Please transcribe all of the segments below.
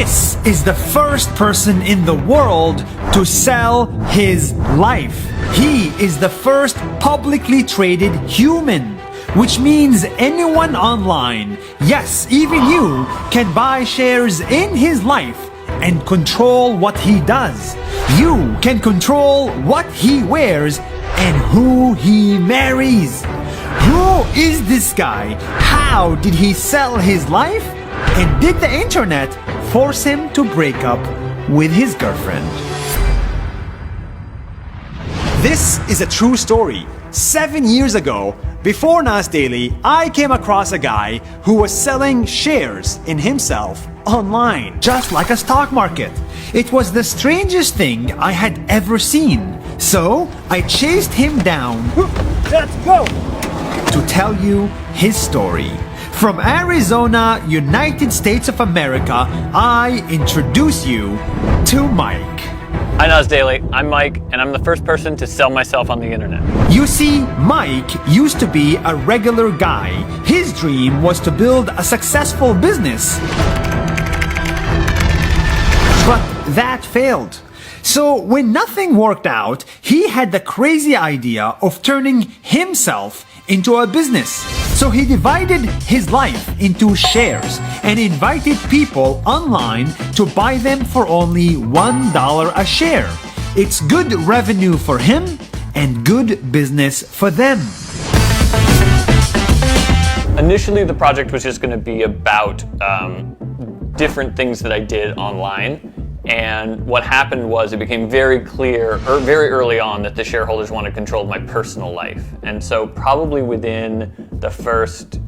This is the first person in the world to sell his life. He is the first publicly traded human, which means anyone online, yes, even you, can buy shares in his life and control what he does. You can control what he wears and who he marries. Who is this guy? How did he sell his life? And did the internet force him to break up with his girlfriend? This is a true story. 7 years ago, before Nas Daily, I came across a guy who was selling shares in himself online, just like a stock market. It was the strangest thing I had ever seen. So I chased him down. Let's go! To tell you his story. From Arizona, United States of America, I introduce you to Mike. Hi Nas Daily, I'm Mike, and I'm the first person to sell myself on the internet. You see, Mike used to be a regular guy. His dream was to build a successful business. But that failed. So when nothing worked out, he had the crazy idea of turning himself into a business. So he divided his life into shares and invited people online to buy them for only $1 a share. It's good revenue for him and good business for them. Initially, the project was just going to be about different things that I did online. And what happened was it became very clear, very early on, that the shareholders wanted control of my personal life. And so probably within the first,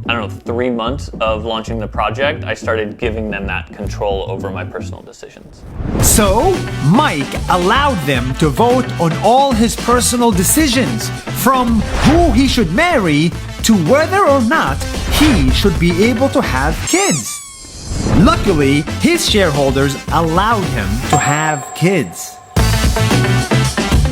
3 months of launching the project, I started giving them that control over my personal decisions. So, Mike allowed them to vote on all his personal decisions, from who he should marry to whether or not he should be able to have kids. Luckily, his shareholders allowed him to have kids.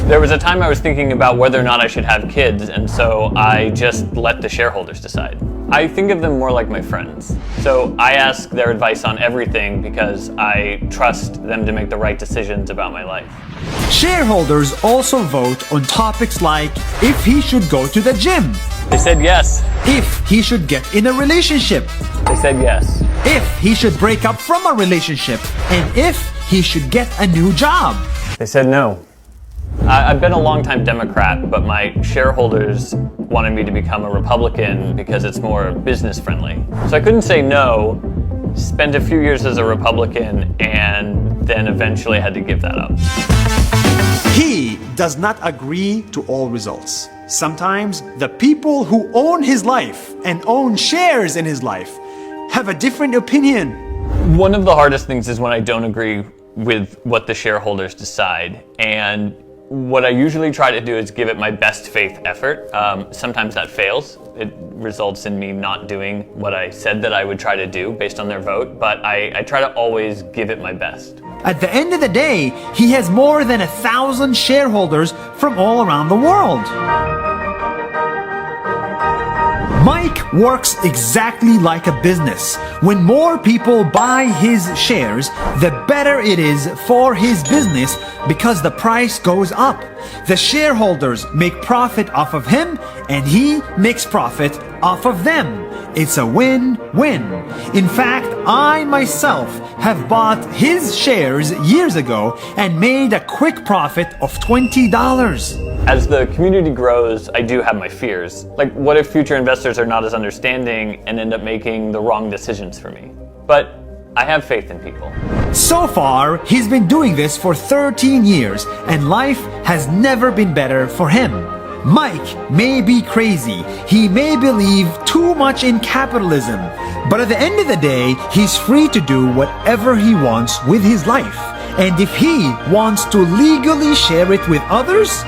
There was a time I was thinking about whether or not I should have kids, and so I just let the shareholders decide. I think of them more like my friends. So I ask their advice on everything because I trust them to make the right decisions about my life. Shareholders also vote on topics like if he should go to the gym. They said yes. If he should get in a relationship. They said yes. If he should break up from a relationship. And if he should get a new job. They said no. I've been a long-time Democrat, but my shareholders wanted me to become a Republican because it's more business-friendly. So I couldn't say no, spent a few years as a Republican, and then eventually had to give that up. He does not agree to all results. Sometimes the people who own his life and own shares in his life have a different opinion. One of the hardest things is when I don't agree with what the shareholders decide. And what I usually try to do is give it my best faith effort. Sometimes that fails. It results in me not doing what I said that I would try to do based on their vote, but I try to always give it my best. At the end of the day, he has more than 1,000 shareholders from all around the world. Mike works exactly like a business. When more people buy his shares, the better it is for his business because the price goes up. The shareholders make profit off of him and he makes profit off of them. It's a win-win. In fact, I myself have bought his shares years ago and made a quick profit of $20. As the community grows, I do have my fears. Like, what if future investors are not as understanding and end up making the wrong decisions for me? But I have faith in people. So far, he's been doing this for 13 years and life has never been better for him. Mike may be crazy, he may believe too much in capitalism, but at the end of the day, he's free to do whatever he wants with his life. And if he wants to legally share it with others,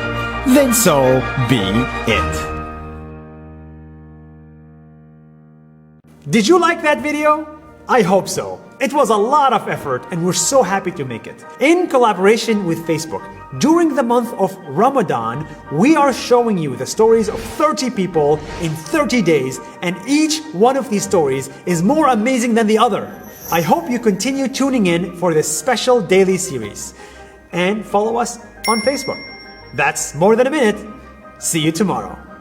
then so be it. Did you like that video? I hope so. It was a lot of effort and we're so happy to make it. In collaboration with Facebook, during the month of Ramadan, we are showing you the stories of 30 people in 30 days, and each one of these stories is more amazing than the other. I hope you continue tuning in for this special daily series and follow us on Facebook. That's more than a minute. See you tomorrow.